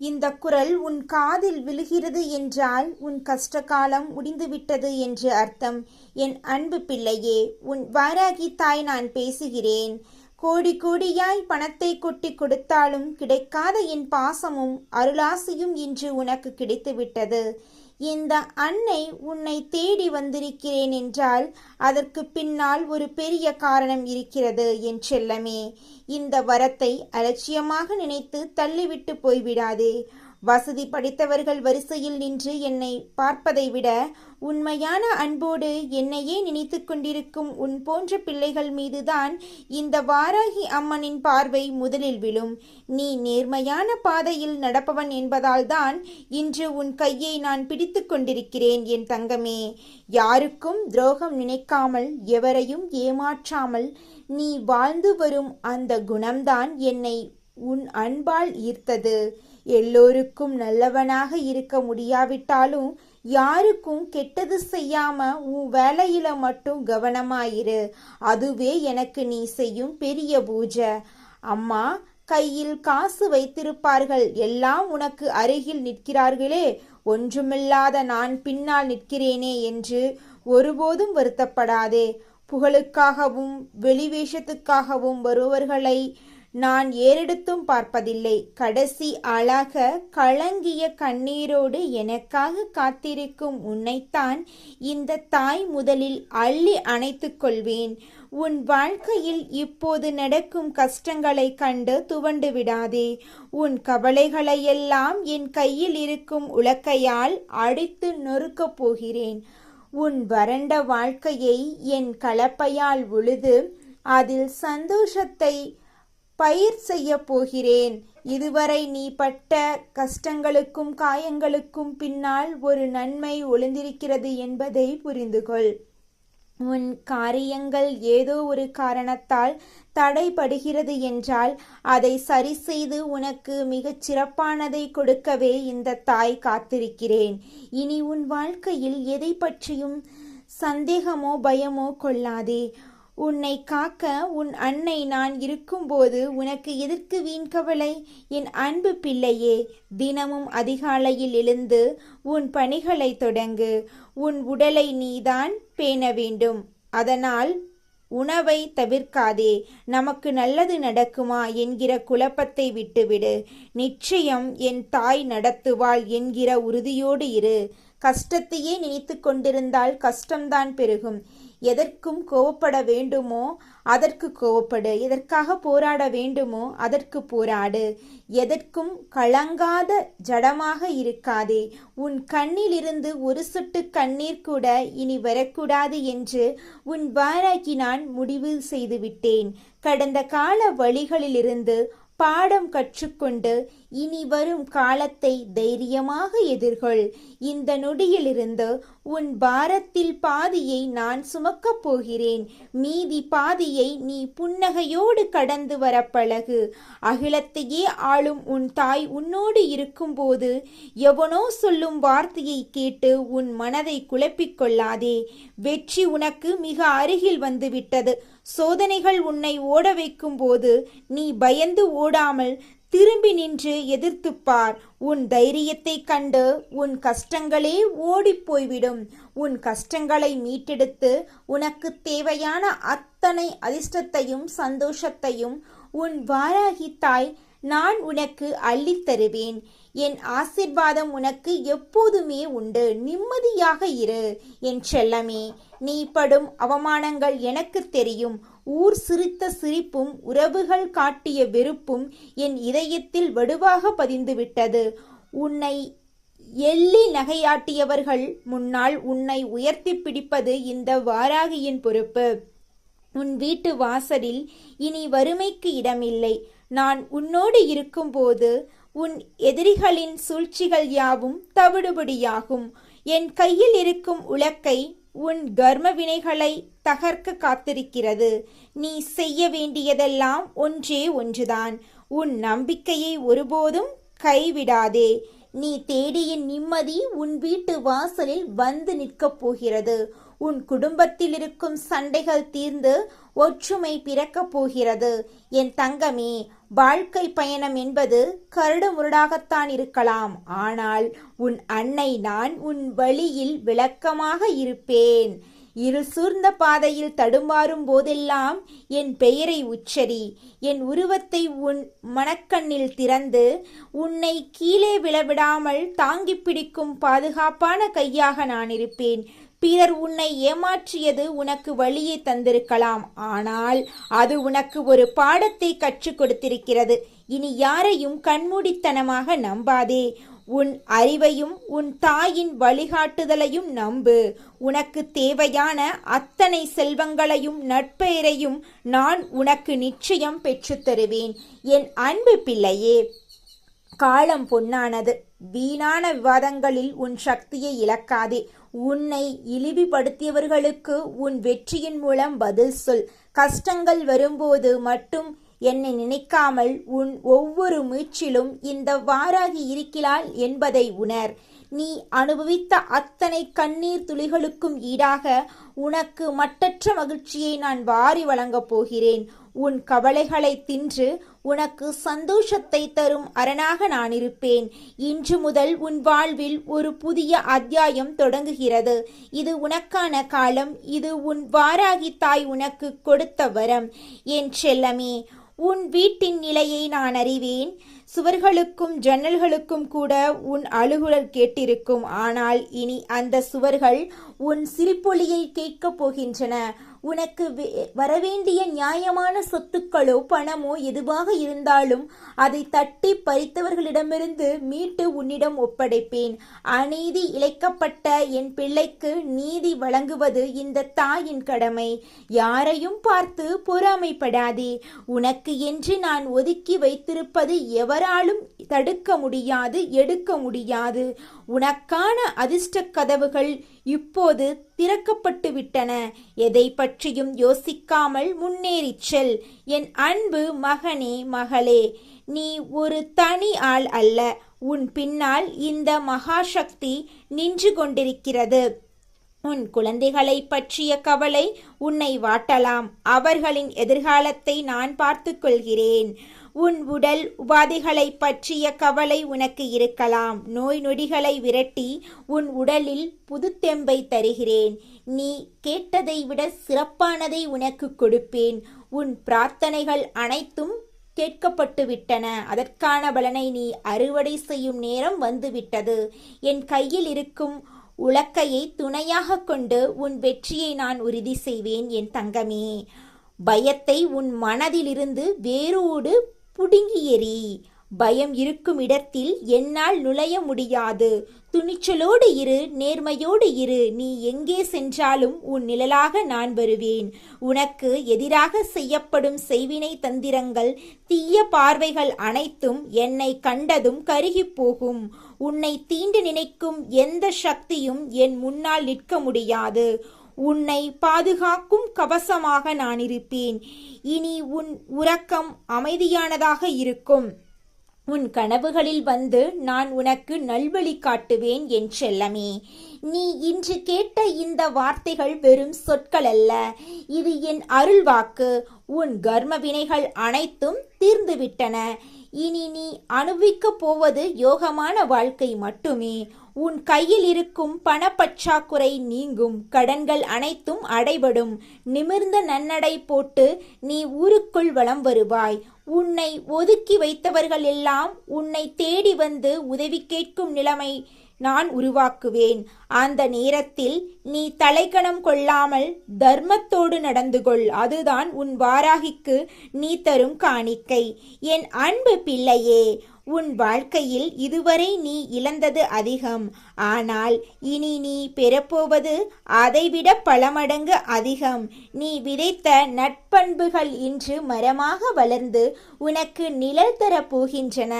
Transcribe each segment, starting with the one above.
இந்த குரல் உன் காதில் விழுகிறது என்றால் உன் கஷ்டகாலம் முடிந்துவிட்டது என்று அர்த்தம். என் அன்பு பிள்ளையே, உன் வாராகி தாய் நான் பேசுகிறேன். கோடி கோடியாய் பணத்தை கொட்டி கொடுத்தாலும் கிடைக்காத என் பாசமும் அருளாசியும் இன்று உனக்கு கிடைத்துவிட்டது. இந்த அன்னை உன்னை தேடி வந்திருக்கிறேன் என்றால் அதற்கு பின்னால் ஒரு பெரிய காரணம் இருக்கிறது என் செல்லமே. இந்த வரத்தை அலட்சியமாக நினைத்து தள்ளிவிட்டு போய்விடாதே. வசதி படைத்தவர்கள் வரிசையில் நின்று என்னை பார்ப்பதை விட உண்மையான அன்போடு என்னையே நினைத்து கொண்டிருக்கும் உன் போன்ற பிள்ளைகள் மீதுதான் இந்த வாராகி அம்மனின் பார்வை முதலில் விழும். நீ நேர்மையான பாதையில் நடப்பவன் என்பதால் தான் இன்று உன் கையை நான் பிடித்து கொண்டிருக்கிறேன் என் தங்கமே. யாருக்கும் துரோகம் நினைக்காமல் எவரையும் ஏமாற்றாமல் நீ வாழ்ந்து வரும் அந்த குணம்தான் என்னை உன் அன்பால் ஈர்த்தது. எல்லோருக்கும் நல்லவனாக இருக்க முடியாவிட்டாலும் யாருக்கும் கெட்டது செய்யாம உன் வேலையில மட்டும் கவனமாயிரு. அதுவே எனக்கு நீ செய்யும் பெரிய பூஜை. அம்மா கையில் காசு வைத்திருப்பார்கள், எல்லாம் உனக்கு அருகில் நிற்கிறார்களே, ஒன்றுமில்லாத நான் பின்னால் நிற்கிறேனே என்று ஒருபோதும் வருத்தப்படாதே. புகழுக்காகவும் வெளிவேஷத்துக்காகவும் வருபவர்களை நான் ஏறெடுத்தும் பார்ப்பதில்லை. கடைசி ஆளாக கலங்கிய கண்ணீரோடு எனக்காக காத்திருக்கும் உன்னைத்தான் இந்த தாய் முதலில் அள்ளி அணைத்துக் கொள்வேன். உன் வாழ்க்கையில் இப்போது நடக்கும் கஷ்டங்களை கண்டு துவண்டு விடாதே. உன் கவலைகளையெல்லாம் என் கையில் இருக்கும் உலக்கையால் அடித்து நொறுக்கப் போகிறேன். உன் வறண்ட வாழ்க்கையை என் கலப்பையால் உழுது அதில் சந்தோஷத்தை பயிர் செய்ய போகிறேன். இதுவரை நீ பட்ட கஷ்டங்களுக்கும் காயங்களுக்கும் பின்னால் ஒரு நன்மை ஒளிந்திருக்கிறது என்பதை புரிந்துகொள். உன் காரியங்கள் ஏதோ ஒரு காரணத்தால் தடைபடுகிறது என்றால் அதை சரி செய்து உனக்கு மிகச் சிறப்பானதை கொடுக்கவே இந்த தாய் காத்திருக்கிறேன். இனி உன் வாழ்க்கையில் எதை பற்றியும் சந்தேகமோ பயமோ கொள்ளாதே. உன்னை காக்க உன் அன்னை நான் இருக்கும்போது உனக்கு எதற்கு வீண் கவலை? என் அன்பு பிள்ளையே, தினமும் அதிகாலையில் எழுந்து உன் பணிகளை தொடங்கு. உன் உடலை நீதான் பேண வேண்டும். அதனால் உணவை தவிர்க்காதே. நமக்கு நல்லது நடக்குமா என்கிற குழப்பத்தை விட்டுவிடு. நிச்சயம் என் தாய் நடத்துவாள் என்கிற உறுதியோடு இரு. கஷ்டத்தையே நினைத்து கொண்டிருந்தால் கஷ்டம்தான் பெருகும். எதற்கும் கோவப்பட வேண்டுமோ அதற்கு கோவப்படு. எதற்காக போராட வேண்டுமோ அதற்கு போராடு. எதற்கும் கலங்காத ஜடமாக இருக்காதே. உன் கண்ணிலிருந்து ஒரு சொட்டு கண்ணீர் கூட இனி வரக்கூடாது என்று உன் வாராகி நான் முடிவு செய்துவிட்டேன். கடந்த கால வழிகளிலிருந்து பாடம் கற்றுக்கொண்டு இனி வரும் காலத்தை தைரியமாக எதிர்கொள். இந்த நொடியிலிருந்து உன் பாரத்தில் பாதியை நான் சுமக்கப் போகிறேன். மீதி பாதியை நீ புன்னகையோடு கடந்து வர பழகு. அகிலத்தையே ஆளும் உன் தாய் உன்னோடு இருக்கும்போது எவனோ சொல்லும் வார்த்தையை கேட்டு உன் மனதை குழப்பிக் கொள்ளாதே. வெற்றி உனக்கு மிக அருகில் வந்துவிட்டது. சோதனைகள் உன்னை ஓட வைக்கும் போது நீ பயந்து ஓடாமல் திரும்பி நின்று எதிர்த்துப்பார். உன் தைரியத்தை கண்டு உன் கஷ்டங்களே ஓடி போய்விடும். உன் கஷ்டங்களை மீட்டெடுத்து உனக்கு தேவையான அத்தனை அதிர்ஷ்டத்தையும் சந்தோஷத்தையும் உன் வாராகி தாய் நான் உனக்கு அள்ளித் தருவேன். என் ஆசிர்வாதம் உனக்கு எப்போதுமே உண்டு. நிம்மதியாக இரு என் செல்லமே. நீ படும் அவமானங்கள் எனக்கு தெரியும். ஊர் சிரித்த சிரிப்பும் உறவுகள் காட்டிய வெறுப்பும் என் இதயத்தில் வடுவாக பதிந்துவிட்டது. உன்னை எள்ளி நகையாட்டியவர்கள் முன்னால் உன்னை உயர்த்தி பிடிப்பது இந்த வாராகியின் பொறுப்பு. உன் வீட்டு வாசலில் இனி வறுமைக்கு இடமில்லை. நான் உன்னோடு இருக்கும்போது உன் எதிரிகளின் சூழ்ச்சிகள் யாவும் தவிடுபடியாகும். என் கையில் இருக்கும் உலக்கை உன் கர்ம வினைகளை தகர்க்க காத்திருக்கிறது. நீ செய்ய வேண்டியதெல்லாம் ஒன்றே ஒன்றுதான். உன் நம்பிக்கையை ஒருபோதும் கைவிடாதே. நீ தேடிய நிம்மதி உன் வீட்டு வாசலில் வந்து நிற்கப் போகிறது. உன் குடும்பத்தில் இருக்கும் சண்டைகள் தீர்ந்து ஒற்றுமை பிறக்கப் போகிறது. என் தங்கமே, வாழ்க்கை பயணம் என்பது கரடுமுரடாகத்தான் இருக்கலாம். ஆனால் உன் அன்னை நான் உன் வழியில் விளக்கமாக இருப்பேன். இருள் சூழ்ந்த பாதையில் தடுமாறும் போதெல்லாம் என் பெயரை உச்சரி. என் உருவத்தை உன் மனக்கண்ணில் திறந்து உன்னை கீழே விழவிடாமல் தாங்கி பிடிக்கும் பாதுகாப்பான கையாக நான் இருப்பேன். பிறர் உன்னை ஏமாற்றியது உனக்கு வழியை தந்திருக்கலாம். ஆனால் அது உனக்கு ஒரு பாடத்தை கற்றுக் கொடுத்திருக்கிறது. இனி யாரையும் கண்மூடித்தனமாக நம்பாதே. உன் அறிவையும் உன் தாயின் வழிகாட்டுதலையும் நம்பு. உனக்கு தேவையான அத்தனை செல்வங்களையும் நட்பெயரையும் நான் உனக்கு நிச்சயம் பெற்றுத்தருவேன். என் அன்பு பிள்ளையே, காலம் பொன்னானது. வீணான விவாதங்களில் உன் சக்தியை இழக்காதே. உன்னை இழிவுபடுத்தியவர்களுக்கு உன் வெற்றியின் மூலம் பதில் சொல். கஷ்டங்கள் வரும்போது மட்டும் என்னை நினைக்காமல் உன் ஒவ்வொரு மூச்சிலும் இந்த வாராகி இருக்கிறாள் என்பதை உணர். நீ அனுபவித்த அத்தனை கண்ணீர் துளிகளுக்கும் ஈடாக உனக்கு மட்டற்ற மகிழ்ச்சியை நான் வாரி வழங்கப் போகிறேன். உன் கவலைகளை தின்று உனக்கு சந்தோஷத்தை தரும் அரணாக நான் இருப்பேன். இன்று முதல் உன் வாழ்வில் ஒரு புதிய அத்தியாயம் தொடங்குகிறது. இது உனக்கான காலம். இது உன் வாராகி தாய் உனக்கு கொடுத்த வரம். என் செல்லமே, உன் வீட்டின் நிலையை நான் அறிவேன். சுவர்களுக்கும் ஜன்னல்களுக்கும் கூட உன் அழுகுரல் கேட்டிருக்கும். ஆனால் இனி அந்த சுவர்கள் உன் சிரிப்பொலியை கேட்கப் போகின்றன. உனக்கு வரவேண்டிய நியாயமான சொத்துக்களோ பணமோ எதுவாக இருந்தாலும் அதை தட்டி பறித்தவர்களிடமிருந்து மீட்டு உன்னிடம் ஒப்படைப்பேன். அநீதி இழைக்கப்பட்ட என் பிள்ளைக்கு நீதி வழங்குவது இந்த தாயின் கடமை. யாரையும் பார்த்து பொறாமைப்படாதே. உனக்கு என்று நான் ஒதுக்கி வைத்திருப்பது எவராலும் தடுக்க முடியாது, எடுக்க முடியாது. உனக்கான அதிர்ஷ்ட கதவுகள் இப்போது திறக்கப்பட்டு விட்டன. எதை பற்றியும் யோசிக்காமல் முன்னேறிச் செல். என் அன்பு மகனே, மகளே, நீ ஒரு தனி ஆள் அல்ல. உன் பின்னால் இந்த மகாசக்தி நின்று கொண்டிருக்கிறது. உன் குழந்தைகளை பற்றிய கவலை உன்னை வாட்டலாம். அவர்களின் எதிர்காலத்தை நான் பார்த்து கொள்கிறேன். உன் உடல் உபாதைகளை பற்றிய கவலை உனக்கு இருக்கலாம். நோய் நொடிகளை விரட்டி உன் உடலில் புதுத்தெம்பை தருகிறேன். நீ கேட்டதை விட சிறப்பானதை உனக்கு கொடுப்பேன். உன் பிரார்த்தனைகள் அனைத்தும் கேட்கப்பட்டு விட்டன. அதற்கான பலனை நீ அறுவடை செய்யும் நேரம் வந்துவிட்டது. என் கையில் இருக்கும் உலக்கையை துணையாக கொண்டு உன் வெற்றியை நான் உறுதி செய்வேன். என் தங்கமே, பயத்தை உன் மனதிலிருந்து வேரோடு புடுங்கி எறி. பயம் இருக்கும் இடத்தில் என்னால் நுழைய முடியாது. துணிச்சலோடு இரு, நேர்மையோடு இரு. நீ எங்கே சென்றாலும் உன் நிழலாக நான் வருவேன். உனக்கு எதிராக செய்யப்படும் செய்வினை தந்திரங்கள், தீய பார்வைகள் அனைத்தும் என்னை கண்டதும் கருகி போகும். உன்னை தீண்டு நினைக்கும் எந்த சக்தியும் என் முன்னால் நிற்க முடியாது. உன்னை பாதுகாக்கும் கவசமாக நான் இருப்பேன். இனி உன் உறக்கம் அமைதியானதாக இருக்கும். உன் கனவுகளில் வந்து நான் உனக்கு நல்வழி காட்டுவேன். என் செல்லமே, நீ இன்று கேட்ட இந்த வார்த்தைகள் வெறும் சொற்கள் அல்ல. இது என் அருள் வாக்கு. உன் கர்ம வினைகள் அனைத்தும் தீர்ந்துவிட்டன. இனி நீ அனுபவிக்கப் போவது யோகமான வாழ்க்கை மட்டுமே. உன் கையில் இருக்கும் பணப்பற்றாக்குறை நீங்கும். கடன்கள் அனைத்தும் அடைபடும். நிமிர்ந்த நன்னடை போட்டு நீ ஊருக்குள் வலம் வருவாய். உன்னை ஒதுக்கி வைத்தவர்கள் எல்லாம் உன்னை தேடி வந்து உதவி கேட்கும் நிலைமை நான் உருவாக்குவேன். அந்த நேரத்தில் நீ தலைக்கணம் கொள்ளாமல் தர்மத்தோடு நடந்து கொள். அதுதான் உன் வாராகிக்கு நீ தரும் காணிக்கை. என் அன்பு பிள்ளையே, உன் வாழ்க்கையில் இதுவரை நீ இழந்தது அதிகம். ஆனால் இனி நீ பெறப்போவது அதைவிட பல மடங்கு அதிகம். நீ விதைத்த நட்பண்புகள் இன்று மரமாக வளர்ந்து உனக்கு நிழல் தரப் போகின்றன.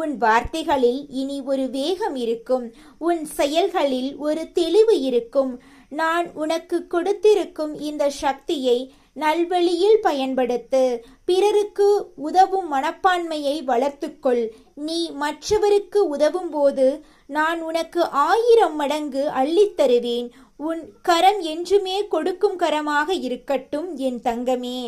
உன் வார்த்தைகளில் இனி ஒரு வேகம் இருக்கும். உன் செயல்களில் ஒரு தெளிவு இருக்கும். நான் உனக்கு கொடுத்திருக்கும் இந்த சக்தியை நல்வழியில் பயன்படுத்து. பிறருக்கு உதவும் மனப்பான்மையை வளர்த்துக்கொள். நீ மற்றவருக்கு உதவும் போது நான் உனக்கு 1000 மடங்கு அள்ளித்தருவேன். உன் கரம் என்றுமே கொடுக்கும் கரமாக இருக்கட்டும் என் தங்கமே.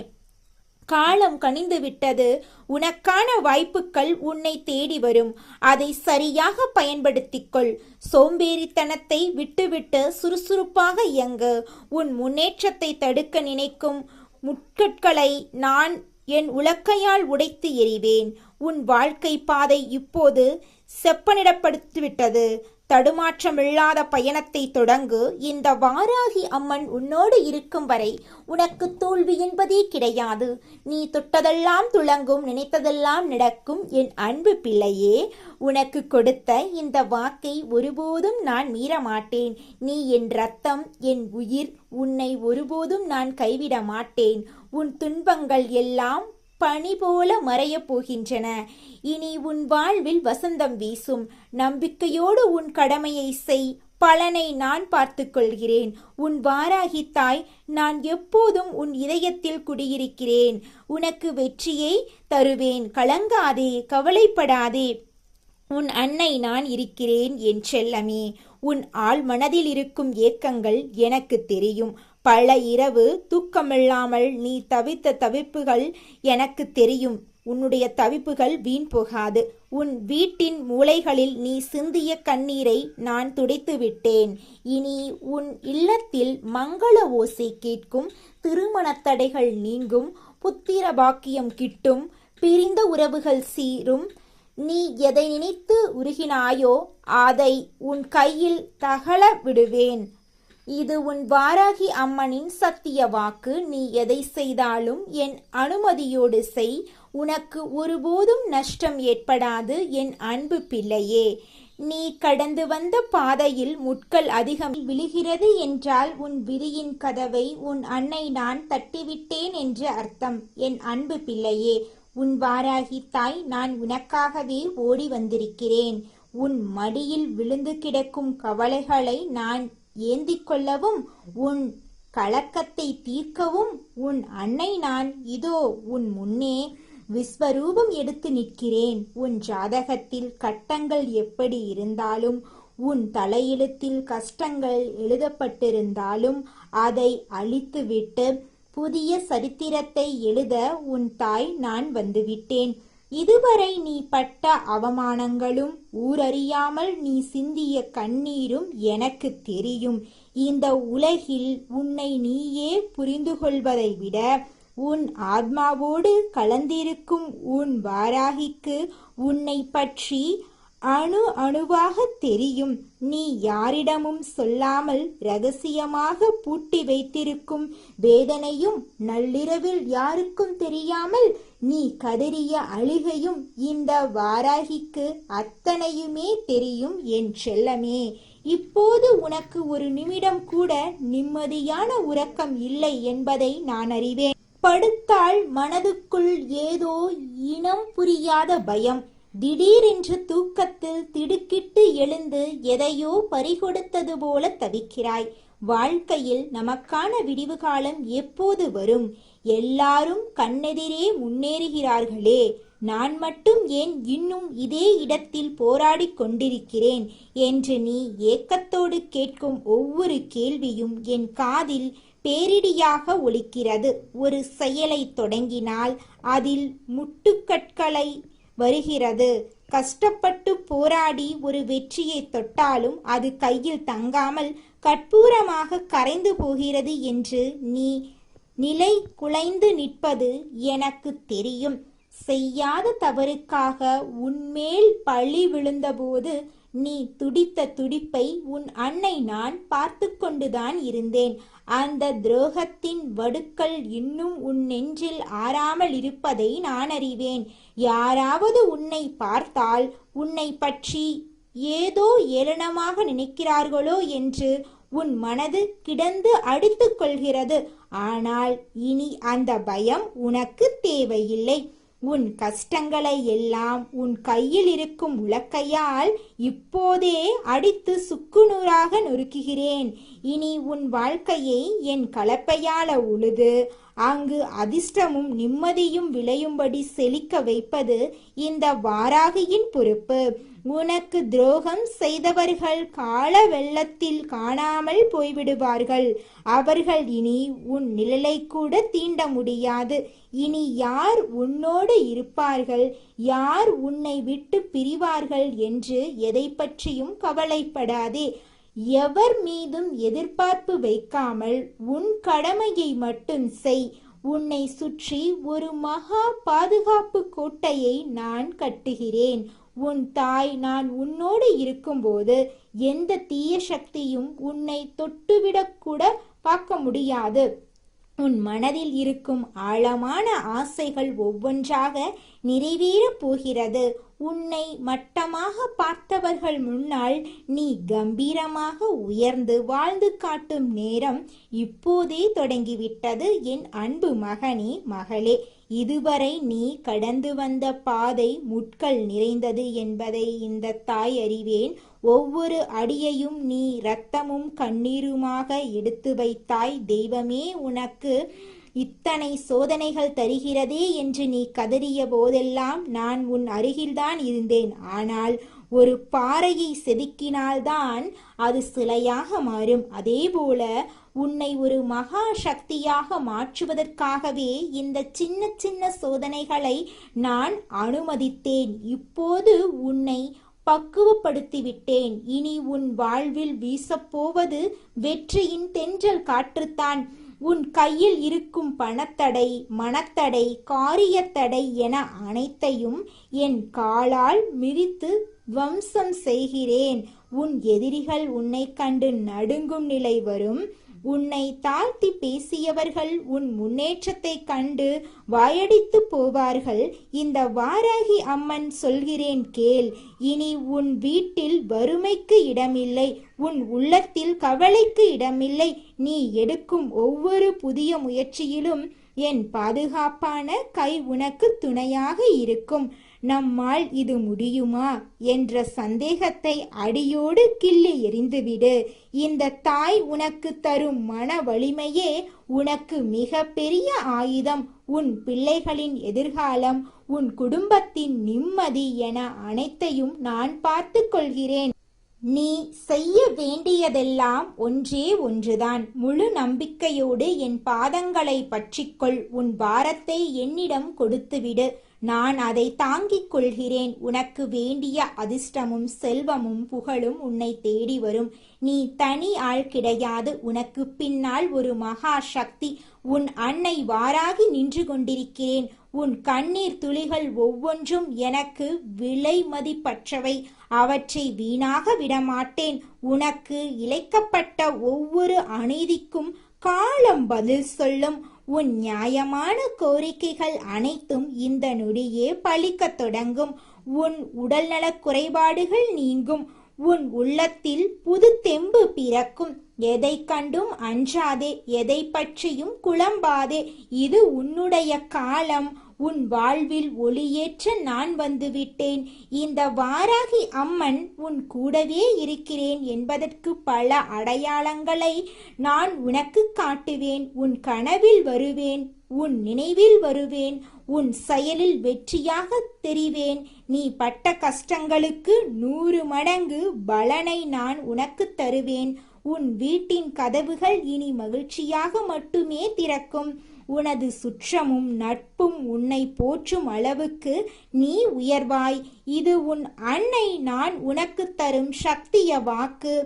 காலம் கனிந்து விட்டது. உனக்கான வாய்ப்புகள் உன்னை தேடி வரும். அதை சரியாக பயன்படுத்திக்கொள். சோம்பேறித்தனத்தை விட்டுவிட்டு சுறுசுறுப்பாக இயங்கு. உன் முன்னேற்றத்தை தடுக்க நினைக்கும் முட்கட்களை நான் என் உலக்கையால் உடைத்து எறிவேன். உன் வாழ்க்கை பாதை இப்போது செப்பனிடப்படுத்திவிட்டது. தடுமாற்றமில்லாத பயணத்தை தொடங்கு. இந்த வாராகி அம்மன் உன்னோடு இருக்கும் வரை உனக்கு தோல்வி என்பதே கிடையாது. நீ தொட்டதெல்லாம் துளங்கும், நினைத்ததெல்லாம் நடக்கும் என் அன்பு பிள்ளையே. உனக்கு கொடுத்த இந்த வாக்கை ஒருபோதும் நான் மீற மாட்டேன். நீ என் ரத்தம், என் உயிர். உன்னை ஒருபோதும் நான் கைவிட மாட்டேன். உன் துன்பங்கள் எல்லாம் பனி போல மறையப் போகின்றன. இனி உன் வாழ்வில் வசந்தம் வீசும். நம்பிக்கையோடு உன் கடமையை செய். பலனை நான் பார்த்து கொள்கிறேன். உன் வாராகி தாய் நான் எப்போதும் உன் இதயத்தில் குடியிருக்கிறேன். உனக்கு வெற்றியை தருவேன். கலங்காதே, கவலைப்படாதே. உன் அன்னை நான் இருக்கிறேன் என் செல்லமே. உன் ஆழ் மனதில் இருக்கும் ஏக்கங்கள் எனக்கு தெரியும். பல இரவு தூக்கமில்லாமல் நீ தவித்த தவிப்புகள் எனக்கு தெரியும். உன்னுடைய தவிப்புகள் வீண் போகாது. உன் வீட்டின் மூலைகளில் நீ சிந்திய கண்ணீரை நான் துடைத்து விட்டேன். இனி உன் இல்லத்தில் மங்கள ஓசை கேட்கும். திருமண தடைகள் நீங்கும். புத்திர பாக்கியம் கிட்டும். பிரிந்த உறவுகள் சீரும். நீ எதை நினைத்து உருகினாயோ அதை உன் கையில் தகல விடுவேன். இது உன் வாராகி அம்மனின் சத்திய வாக்கு. நீ எதை செய்தாலும் என் அனுமதியோடு செய். உனக்கு ஒருபோதும் நஷ்டம் ஏற்படாது என் அன்பு பிள்ளையே. நீ கடந்து வந்த பாதையில் முட்கள் அதிகம் விழுகிறது என்றால் உன் விதியின் கதவை உன் அன்னை நான் தட்டிவிட்டேன் என்று அர்த்தம் என் அன்பு பிள்ளையே. உன் வாராகி தாய் நான் உனக்காகவே ஓடி வந்திருக்கிறேன். உன் மடியில் விழுந்து கிடக்கும் கவலைகளை நான் ஏந்திக் கொள்ளவும், உன் கலக்கத்தை தீர்க்கவும் உன் அன்னை நான் இதோ உன் முன்னே விஸ்வரூபம் எடுத்து நிற்கிறேன். உன் ஜாதகத்தில் கட்டங்கள் எப்படி இருந்தாலும், உன் தலையெழுத்தில் கஷ்டங்கள் எழுதப்பட்டிருந்தாலும் அதை அழித்துவிட்டு புதிய சரித்திரத்தை எழுத உன் தாய் நான் வந்துவிட்டேன். இதுவரை நீ பட்ட அவமானங்களும் ஊரறியாமல் நீ சிந்திய கண்ணீரும் எனக்கு தெரியும். இந்த உலகில் உன்னை நீயே புரிந்து கொள்வதை விட உன் ஆத்மாவோடு கலந்திருக்கும் உன் வாராகிக்கு உன்னை பற்றி அணு அணுவாக தெரியும். நீ யாரிடமும் சொல்லாமல் ரகசியமாக பூட்டி வைத்திருக்கும் வேதனையும், நள்ளிரவில் யாருக்கும் தெரியாமல் நீ கதறிய அழுகையும் இந்த வாராகிக்கு அத்தனையுமே தெரியும் என் செல்லமே. இப்போது உனக்கு ஒரு நிமிடம் கூட நிம்மதியான உறக்கம் இல்லை என்பதை நான் அறிவேன். படுத்தால் மனதுக்குள் ஏதோ இனம் புரியாத பயம். திடீரென்று தூக்கத்தில் திடுக்கிட்டு எழுந்து எதையோ பறிகொடுத்தது போல தவிக்கிறாய். வாழ்க்கையில் நமக்கான விடிவு காலம் எப்போது வரும்? எல்லாரும் கண்ணெதிரே முன்னேறுகிறார்களே, நான் மட்டும் ஏன் இன்னும் இதே இடத்தில் போராடி கொண்டிருக்கிறேன் என்று நீ ஏக்கத்தோடு கேட்கும் ஒவ்வொரு கேள்வியும் என் காதில் பேரிடியாக ஒலிக்கிறது. ஒரு செயலை தொடங்கினால் அதில் முட்டுக்கட்களை வருகிறது. கஷ்டப்பட்டு போராடி ஒரு வெற்றியை தொட்டாலும் அது கையில் தங்காமல் கற்பூரமாக கரைந்து போகிறது என்று நீ நிலை குலைந்து நிற்பது எனக்கு தெரியும். செய்யாத தவறுக்காக உன்மேல் பழி விழுந்தபோது நீ துடித்த துடிப்பை உன் அன்னை நான் பார்த்து கொண்டுதான் இருந்தேன். அந்த துரோகத்தின் வடுக்கள் இன்னும் உன் நெஞ்சில் ஆறாமல் இருப்பதை நான் அறிவேன். யாராவது உன்னை பார்த்தால் உன்னை பற்றி ஏதோ ஏளனமாக நினைக்கிறார்களோ என்று உன் மனது கிடந்து அடித்து கொள்கிறது. ஆனால் இனி அந்த பயம் உனக்கு தேவையில்லை. உன் கஷ்டங்களை எல்லாம் உன் கையில் இருக்கும் உலக்கையால் இப்போதே அடித்து சுக்குநூறாக நொறுக்குகிறேன். இனி உன் வாழ்க்கையை என் கலப்பையால உழுது அங்கு அதிர்ஷ்டமும் நிம்மதியும் விளையும்படி செழிக்க வைப்பது இந்த வாராகியின் பொறுப்பு. உனக்கு துரோகம் செய்தவர்கள் கால வெள்ளத்தில் காணாமல் போய்விடுவார்கள். அவர்கள் இனி உன் நிழலை கூட தீண்ட முடியாது. இனி யார் உன்னோடு இருப்பார்கள், யார் உன்னை விட்டு பிரிவார்கள் என்று எதை பற்றியும் கவலைப்படாதே. எவர் மீதும் எதிர்பார்ப்பு வைக்காமல் உன் கடமையை மட்டும் செய். உன்னை சுற்றி ஒரு மகா பாதுகாப்பு கோட்டையை நான் கட்டுகிறேன். உன் தாய் நான் உன்னோடு இருக்கும்போது எந்த தீய சக்தியும் உன்னை தொட்டுவிடக்கூட பார்க்க முடியாது. உன் மனதில் இருக்கும் ஆழமான ஆசைகள் ஒவ்வொன்றாக நிறைவேறப் போகிறது. உன்னை மட்டமாக பார்த்தவர்கள் முன்னால் நீ கம்பீரமாக உயர்ந்து வாழ்ந்து காட்டும் நேரம் இப்போதே தொடங்கிவிட்டது. என் அன்பு மகனே, மகளே, இதுவரை நீ கடந்து வந்த பாதை முட்கள் நிறைந்தது என்பதை இந்த தாய் அறிவேன். ஒவ்வொரு அடியையும் நீ இரத்தமும் கண்ணீருமாக எடுத்து வைத்தாய். தெய்வமே உனக்கு இத்தனை சோதனைகள் தருகிறதே என்று நீ கதறிய போதெல்லாம் நான் உன் அருகில்தான் இருந்தேன். ஆனால் ஒரு பாறையை செதுக்கினால்தான் அது சிலையாக மாறும். அதேபோல உன்னை ஒரு மகா சக்தியாக மாற்றுவதற்காகவே இந்த சின்ன சின்ன சோதனைகளை நான் அனுமதித்தேன். இப்போது உன்னை பக்குவப்படுத்திவிட்டேன். இனி உன் வாழ்வில் வீசப்போவது வெற்றியின் தென்றல் காற்றுத்தான். உன் கையில் இருக்கும் பணத்தடை, மனத்தடை, காரியத்தடை என அனைத்தையும் என் காலால் மிதித்து வம்சம் செய்கிறேன். உன் எதிரிகள் உன்னை கண்டு நடுங்கும் நிலை வரும். உன்னை தாழ்த்தி பேசியவர்கள் உன் முன்னேற்றத்தை கண்டு வாயடித்து போவார்கள். இந்த வாராகி அம்மன் சொல்கிறேன் கேள். இனி உன் வீட்டில் வறுமைக்கு இடமில்லை, உன் உள்ளத்தில் கவலைக்கு இடமில்லை. நீ எடுக்கும் ஒவ்வொரு புதிய முயற்சியிலும் என் பாதுகாப்பான கை உனக்கு துணையாக இருக்கும். நம்மால் இது முடியுமா என்ற சந்தேகத்தை அடியோடு கிள்ளி எறிந்துவிடு. இந்த தாய் உனக்கு தரும் மன வலிமையே உனக்கு மிக பெரிய ஆயுதம். உன் பிள்ளைகளின் எதிர்காலம், உன் குடும்பத்தின் நிம்மதி என அனைத்தையும் நான் பார்த்து கொள்கிறேன். நீ செய்ய வேண்டியதெல்லாம் ஒன்றே ஒன்றுதான். முழு நம்பிக்கையோடு என் பாதங்களை பற்றிக்கொள். உன் பாரத்தை என்னிடம் கொடுத்துவிடு. நான் அதை தாங்கிக் கொள்கிறேன். உனக்கு வேண்டிய அதிர்ஷ்டமும் செல்வமும் புகழும் உன்னை தேடி வரும். நீ தனி ஆள் கிடையாது. உனக்கு பின்னால் ஒரு மகா சக்தி, உன் அன்னை வாராகி நின்று கொண்டிருக்கிறேன். உன் கண்ணீர் துளிகள் ஒவ்வொன்றும் எனக்கு விலை மதிப்பற்றவை. அவற்றை வீணாக விடமாட்டேன். உனக்கு இழைக்கப்பட்ட ஒவ்வொரு அநீதிக்கும் காலம் பதில் சொல்லும். உன் நியாயமான கோரிக்கைகள் அனைத்தும் இந்த நொடியே பலிக்கத் தொடங்கும். உன் உடல்நலக் குறைபாடுகள் நீங்கும். உன் உள்ளத்தில் புது தெம்பு பிறக்கும். எதை கண்டும் அஞ்சாதே, எதை பற்றியும் குழம்பாதே. இது உன்னுடைய காலம். உன் வாழ்வில் ஒளியேற்ற நான் வந்துவிட்டேன். இந்த வாராகி அம்மன் உன் கூடவே இருக்கிறேன் என்பதற்கு பல அடையாளங்களை நான் உனக்கு காட்டுவேன். உன் கனவில் வருவேன், உன் நினைவில் வருவேன், உன் செயலில் வெற்றியாக தெரிவேன். நீ பட்ட கஷ்டங்களுக்கு 100 மடங்கு பலனை நான் உனக்கு தருவேன். உன் வீட்டின் கதவுகள் இனி மகிழ்ச்சியாக மட்டுமே திறக்கும். உனது சுற்றமும் நட்பும் உன்னை போற்றும் அளவுக்கு நீ உயர்வாய். இது உன் அன்னை நான் உனக்கு தரும் சக்திய வாக்கு.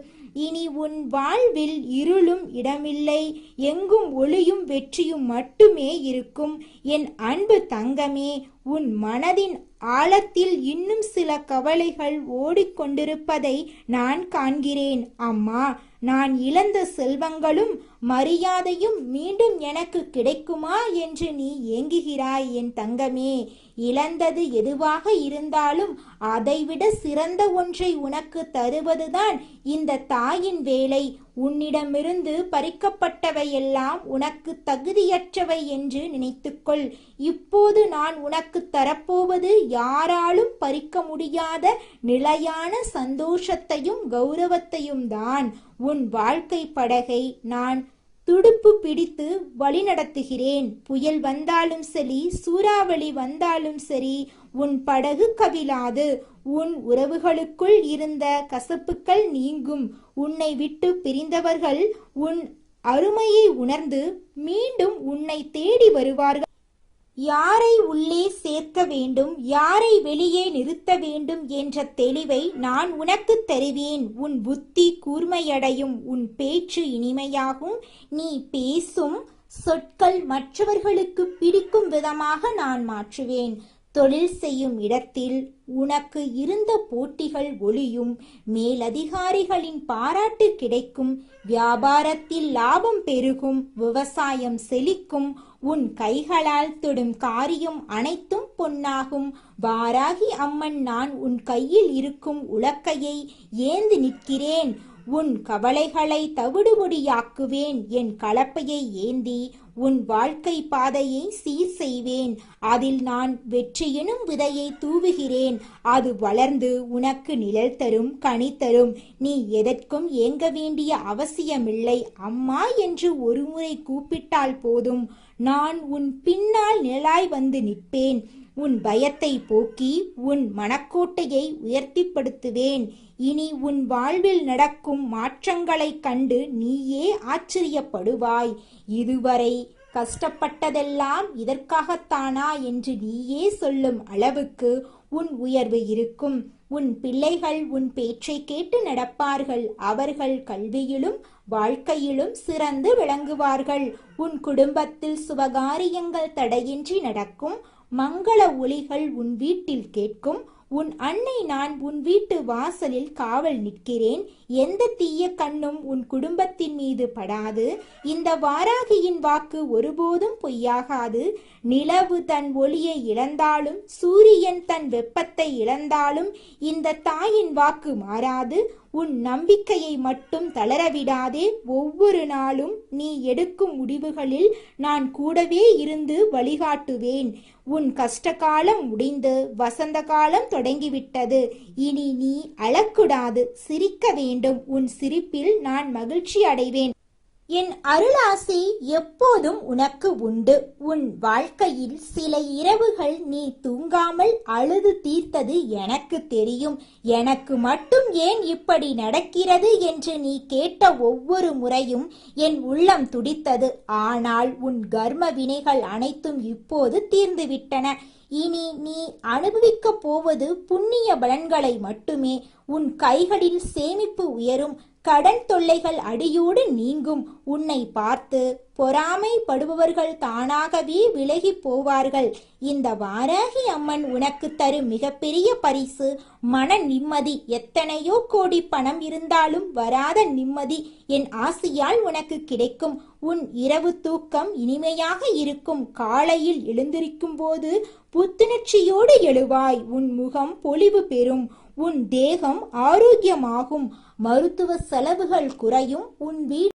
இனி உன் வாழ்வில் இருளும் இடமில்லை. எங்கும் ஒளியும் வெற்றியும் மட்டுமே இருக்கும். என் அன்பு தங்கமே, உன் மனதின் ஆழத்தில் இன்னும் சில கவலைகள் ஓடிக்கொண்டிருப்பதை நான் காண்கிறேன். அம்மா, நான் இழந்த செல்வங்களும் மரியாதையும் மீண்டும் எனக்கு கிடைக்குமா என்று நீ ஏங்குகிறாய் என் தங்கமே. இழந்தது எதுவாக இருந்தாலும் அதைவிட சிறந்த ஒன்றை உனக்கு தருவதுதான் இந்த தாயின் வேலை. உன்னிடமிருந்து பறிக்கப்பட்டவையெல்லாம் உனக்கு தகுதியற்றவை என்று நினைத்துக்கொள். இப்போது நான் உனக்கு தரப்போவது யாராலும் பறிக்க முடியாத நிலையான சந்தோஷத்தையும் கௌரவத்தையும் தான். உன் வாழ்க்கை படகை நான் துடுப்பு பிடித்து வழிநடத்துகிறேன். புயல் வந்தாலும் சரி, சூறாவளி வந்தாலும் சரி, உன் படகு கவிழாது. உன் உறவுகளுக்குள் இருந்த கசப்புக்கள் நீங்கும். உன்னை விட்டு பிரிந்தவர்கள் உன் அருமையை உணர்ந்து மீண்டும் உன்னை தேடி வருவார்கள். யாரை உள்ளே சேர்க்க வேண்டும், யாரை வெளியே நிறுத்த வேண்டும் என்ற தெளிவை நான் உனக்கு தருவேன். உன் புத்தி கூர்மையடையும், உன் பேச்சு இனிமையாகும். நீ பேசும் சொற்கள் மற்றவர்களுக்கு பிடிக்கும் விதமாக நான் மாற்றுவேன். தொழில் செய்யும் இடத்தில் உனக்கு இருந்த போட்டிகள் ஒளியும். மேலதிகாரிகளின் பாராட்டு கிடைக்கும். வியாபாரத்தில் லாபம் பெருகும். விவசாயம் செழிக்கும். உன் கைகளால் தொடும் காரியம் அனைத்தும் பொன்னாகும். வாராகி அம்மன் நான் உன் கையில் இருக்கும் உலக்கையை ஏந்தி நிற்கிறேன். உன் கவலைகளை தவிடுபொடியாக்குவேன். என் கலப்பையை ஏந்தி உன் வாழ்க்கை பாதையை சீர் செய்வேன். அதில் நான் வெற்றி எனும் விதையை தூவுகிறேன். அது வளர்ந்து உனக்கு நிழல் தரும், கனி தரும். நீ எதற்கும் ஏங்க வேண்டிய அவசியமில்லை. அம்மா என்று ஒருமுறை கூப்பிட்டால் போதும், நான் உன் பின்னால் நிழலாய் வந்து நிற்பேன். உன் பயத்தை போக்கி உன் மனக்கோட்டையை உயர்த்திப்படுத்துவேன். இனி உன் வாழ்வில் நடக்கும் மாற்றங்களைக் கண்டு நீயே ஆச்சரியப்படுவாய். இதுவரை கஷ்டப்பட்டதெல்லாம் இதற்காகத்தானா என்று நீயே சொல்லும் அளவுக்கு உன் உயர்வு இருக்கும். உன் பிள்ளைகள் உன் பேச்சை கேட்டு நடப்பார்கள். அவர்கள் கல்வியிலும் வாழ்க்கையிலும் சிறந்து விளங்குவார்கள். உன் குடும்பத்தில் சுபகாரியங்கள் தடையின்றி நடக்கும். மங்கள ஒலிகள் உன் வீட்டில் கேட்கும். உன் அன்னை நான் உன் வீட்டு வாசலில் காவல் நிற்கிறேன். எந்த தீய கண்ணும் உன் குடும்பத்தின் மீது படாது. இந்த வாராகியின் வாக்கு ஒருபோதும் பொய்யாகாது. நிலவு தன் ஒளியை இழந்தாலும், சூரியன் தன் வெப்பத்தை இழந்தாலும் இந்த தாயின் வாக்கு மாறாது. உன் நம்பிக்கையை மட்டும் தளரவிடாதே. ஒவ்வொரு நாளும் நீ எடுக்கும் முடிவுகளில் நான் கூடவே இருந்து வழிகாட்டுவேன். உன் கஷ்டகாலம் முடிந்து வசந்த காலம் தொடங்கிவிட்டது. இனி நீ அழக்கூடாது, சிரிக்க வேண்டும். உன் சிரிப்பில் நான் மகிழ்ச்சி அடைவேன். என் அருளாசி எப்போதும் உனக்கு உண்டு. உன் வாழ்க்கையில் சில இரவுகள் நீ தூங்காமல் அழுது தீர்த்தது எனக்கு தெரியும். எனக்கு மட்டும் ஏன் இப்படி நடக்கிறது என்று நீ கேட்ட ஒவ்வொரு முறையும் என் உள்ளம் துடித்தது. ஆனால் உன் கர்ம வினைகள் அனைத்தும் இப்போது தீர்ந்துவிட்டன. இனி நீ அனுபவிக்கப் போவது புண்ணிய பலன்களை மட்டுமே. உன் கைகளில் சேமிப்பு உயரும். கடன் தொல்லைகள் அடியோடு நீங்கும். உன்னை பார்த்து பொறாமைப்படுபவர்கள் தானாகவே விலகி போவார்கள். இந்த வாராகி அம்மன் உனக்கு தரும் மிகப்பெரிய பரிசு மன நிம்மதி. எத்தனையோ கோடி பணம் இருந்தாலும் வராத நிம்மதி என் ஆசியால் உனக்கு கிடைக்கும். உன் இரவு தூக்கம் இனிமையாக இருக்கும். காலையில் எழுந்திருக்கும் போது புத்துணர்ச்சியோடு எழுவாய். உன் முகம் பொலிவு பெறும். உன் தேகம் ஆரோக்கியமாகும். மருத்துவ செலவுகள் குறையும். உன் வீடு